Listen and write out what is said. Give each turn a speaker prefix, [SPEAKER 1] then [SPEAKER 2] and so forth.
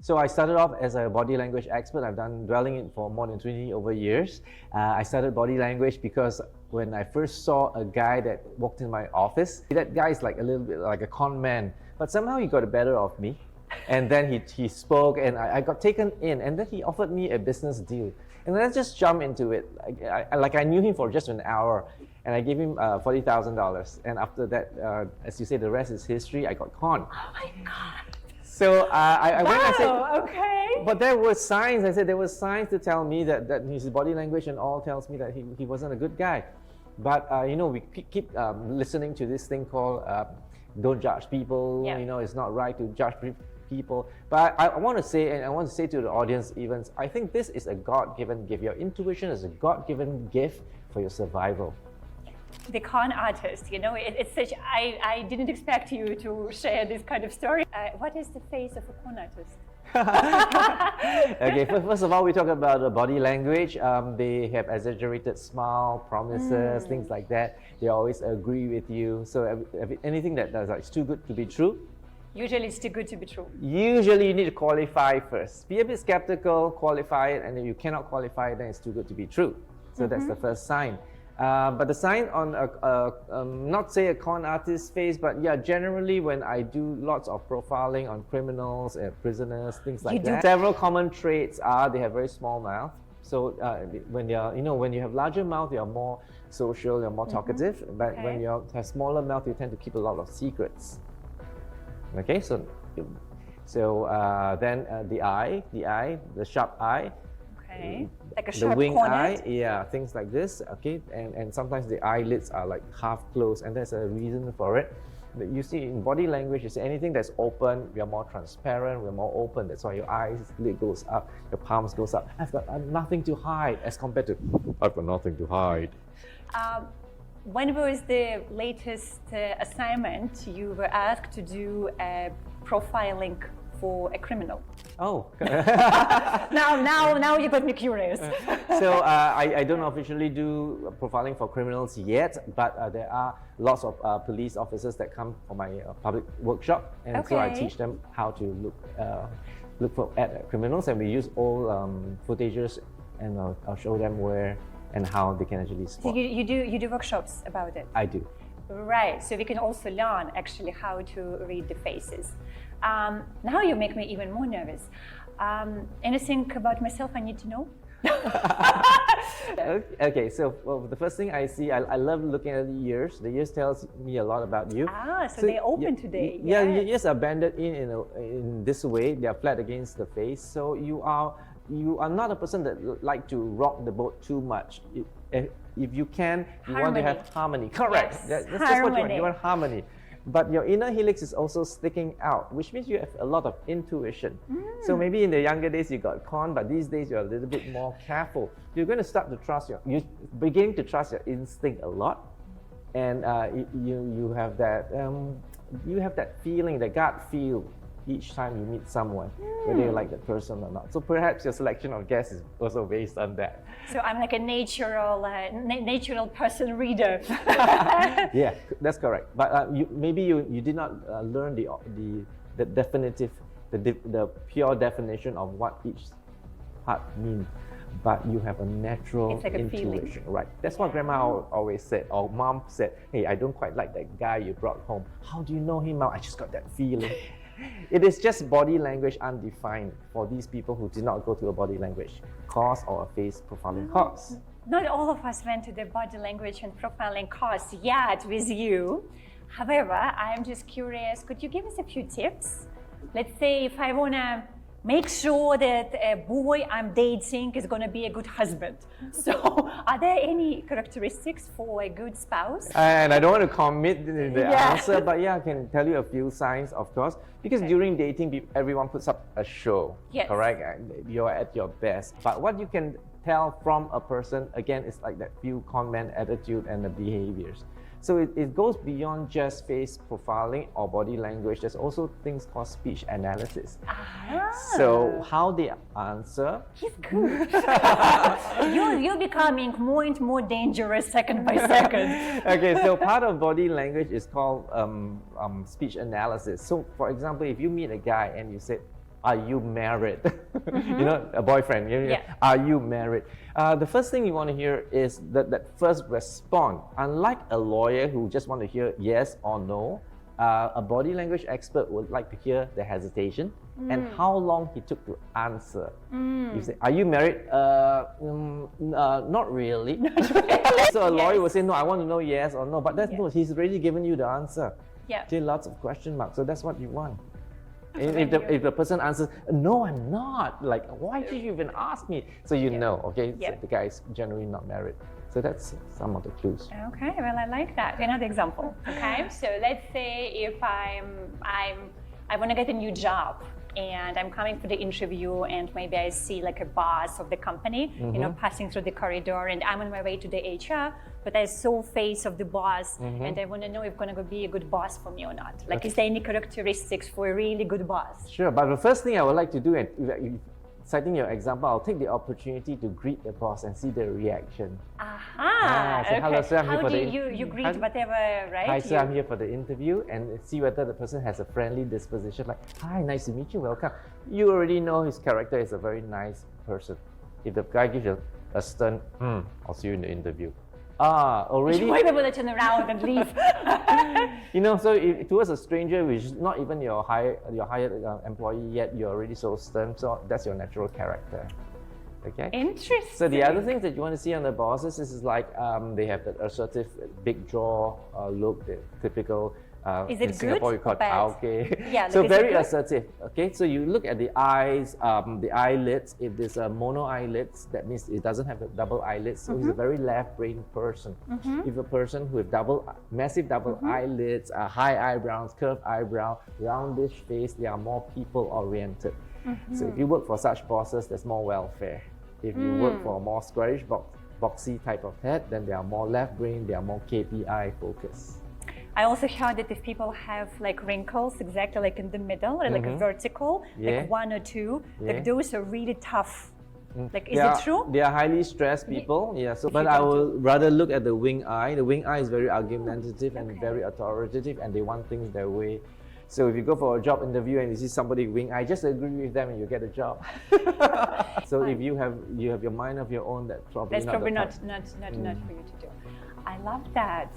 [SPEAKER 1] So I started off as a body language expert. I've done dwelling in for more than 20 over years. I started body language because when I first saw a guy that walked in my office, that guy is like a little bit like a con man, but somehow he got the better of me. And then he spoke and I got taken in, and then he offered me a business deal. And then I just jumped into it. I knew him for just an hour, and I gave him $40,000. And after that, as you say, the rest is history. I got conned.
[SPEAKER 2] Oh my God.
[SPEAKER 1] So I went and said,
[SPEAKER 2] okay.
[SPEAKER 1] but there were signs. I said there were signs to tell me that his body language and all tells me that he wasn't a good guy. But we keep listening to this thing called don't judge people.
[SPEAKER 2] Yeah.
[SPEAKER 1] It's not right to judge people. But I want to say, and I want to say to the audience even, I think this is a God-given gift. Your intuition is a God-given gift for your survival.
[SPEAKER 2] The con artist, it's such, I didn't expect you to share this kind of story. What is the face of a con artist?
[SPEAKER 1] Okay, first of all, we talk about body language. They have exaggerated smile, promises, things like that. They always agree with you. So anything that does it's too good to be true.
[SPEAKER 2] Usually it's too good to be true.
[SPEAKER 1] Usually you need to qualify first. Be a bit skeptical, qualify it, and if you cannot qualify it, then it's too good to be true. So that's the first sign. But the sign on not say a con artist's face, but yeah, generally when I do lots of profiling on criminals and prisoners, things like that. Several common traits are they have very small mouth. So when you have larger mouth, you're more social, you're more talkative. But when you have smaller mouth, you tend to keep a lot of secrets. Okay, so then the eye, the sharp eye.
[SPEAKER 2] Okay. Like a sharp
[SPEAKER 1] the wing
[SPEAKER 2] corner.
[SPEAKER 1] eye, yeah, things like this. Okay, and sometimes the eyelids are like half closed, and there's a reason for it. You see in body language, you say anything that's open, we are more transparent, we're more open. That's why your eyes lid goes up, your palms goes up. I've got nothing to hide, as compared to I've got nothing to hide.
[SPEAKER 2] When was the latest assignment you were asked to do profiling for a criminal?
[SPEAKER 1] Oh.
[SPEAKER 2] now you got me curious.
[SPEAKER 1] So I don't officially do profiling for criminals yet, but there are lots of police officers that come for my public workshop, and so I teach them how to look at criminals, and we use old footages, and I'll show them where and how they can actually spot.
[SPEAKER 2] So you do workshops about it?
[SPEAKER 1] I do.
[SPEAKER 2] Right, so we can also learn actually how to read the faces. Now you make me even more nervous. Anything about myself I need to know?
[SPEAKER 1] Okay, so the first thing I see, I love looking at the ears. The ears tells me a lot about you.
[SPEAKER 2] So they're open today.
[SPEAKER 1] Yeah, yes, are banded in this way. They are flat against the face. So you are not a person that like to rock the boat too much. If you can, you want to have harmony. Correct.
[SPEAKER 2] Yes.
[SPEAKER 1] That's just what you want. You want harmony. But your inner helix is also sticking out, which means you have a lot of intuition. So maybe in the younger days you got conned, but these days you're a little bit more careful. You're going to start to trust you're beginning to trust your instinct a lot, and you have that feeling, the gut feel each time you meet someone, whether you like that person or not. So perhaps your selection of guests is also based on that.
[SPEAKER 2] So I'm like a natural person reader.
[SPEAKER 1] Yeah, that's correct. But maybe you did not learn the definitive, the pure definition of what each part means. But you have a natural intuition, right? That's what Grandma always said, or Mom said, "Hey, I don't quite like that guy you brought home. How do you know him, Mom? I just got that feeling." It is just body language undefined for these people who did not go to a body language course or a face profiling course.
[SPEAKER 2] Not all of us went to the body language and profiling course yet with you. However, I'm just curious, could you give us a few tips? Let's say if I want to make sure that a boy I'm dating is going to be a good husband. So are there any characteristics for a good spouse?
[SPEAKER 1] And I don't want to commit the answer, but yeah, I can tell you a few signs, of course. Because during dating, everyone puts up a show, correct? You're at your best. But what you can tell from a person, again, is like that few con man attitude and the behaviors. So it goes beyond just face profiling or body language. There's also things called speech analysis. So how they answer.
[SPEAKER 2] He's good. You're becoming more and more dangerous second by second.
[SPEAKER 1] Okay, so part of body language is called speech analysis. So for example, if you meet a guy and you say, are you married? You know, a boyfriend.
[SPEAKER 2] Yeah.
[SPEAKER 1] Are you married? The first thing you want to hear is that first response. Unlike a lawyer who just want to hear yes or no, a body language expert would like to hear the hesitation and how long he took to answer. You say, are you married? Not really. So a lawyer will say, no, I want to know yes or no, but that's no, he's already given you the answer.
[SPEAKER 2] Yeah.
[SPEAKER 1] Okay, lots of question marks, so that's what you want. If the person answers, no, I'm not, like, why did you even ask me? So you know, okay, so the guy is generally not married. So that's some of the clues.
[SPEAKER 2] Okay, well, I like that. Another example. Okay, so let's say if I want to get a new job and I'm coming for the interview and maybe I see like a boss of the company, you know, passing through the corridor and I'm on my way to the HR, but I saw face of the boss and I want to know if going to be a good boss for me or not. Like, is there any characteristics for a really good boss?
[SPEAKER 1] Sure, but the first thing I would like to do, and citing your example, I'll take the opportunity to greet the boss and see the reaction.
[SPEAKER 2] Aha!
[SPEAKER 1] So hello, sir, I'm here
[SPEAKER 2] How
[SPEAKER 1] for
[SPEAKER 2] do
[SPEAKER 1] the
[SPEAKER 2] you greet whatever, right?
[SPEAKER 1] Hi, sir, I'm here for the interview, and see whether the person has a friendly disposition, like, hi, nice to meet you, welcome. You already know his character is a very nice person. If the guy gives you a stern, I'll see you in the interview. Already.
[SPEAKER 2] You might be able to turn around and leave.
[SPEAKER 1] You know, so if, towards a stranger, which is not even your hired employee yet, you're already so stern. So that's your natural character. Okay.
[SPEAKER 2] Interesting.
[SPEAKER 1] So the other things that you want to see on the bosses is like they have that assertive, big jaw look, the typical.
[SPEAKER 2] Is
[SPEAKER 1] in
[SPEAKER 2] it
[SPEAKER 1] Singapore,
[SPEAKER 2] good
[SPEAKER 1] we call it okay.
[SPEAKER 2] Yeah,
[SPEAKER 1] so
[SPEAKER 2] like, is it
[SPEAKER 1] very
[SPEAKER 2] good?
[SPEAKER 1] assertive. Okay, so you look at the eyes, the eyelids. If there's a mono eyelids, that means it doesn't have a double eyelids. So he's a very left-brain person. If a person with massive double eyelids, high eyebrows, curved eyebrow, roundish face, they are more people-oriented. So if you work for such bosses, there's more welfare. If you work for a more squarish, boxy type of head, then they are more left-brain. They are more KPI focused.
[SPEAKER 2] I also heard that if people have like wrinkles exactly like in the middle or like vertical, like one or two, like those are really tough. Like, is it true?
[SPEAKER 1] They are highly stressed people. Yeah. So, but I will rather look at the wing eye. The wing eye is very argumentative and very authoritative, and they want things their way. So if you go for a job interview and you see somebody wing eye, just agree with them and you get a job. So if you have your mind of your own, that's probably not for you to do.
[SPEAKER 2] I love that.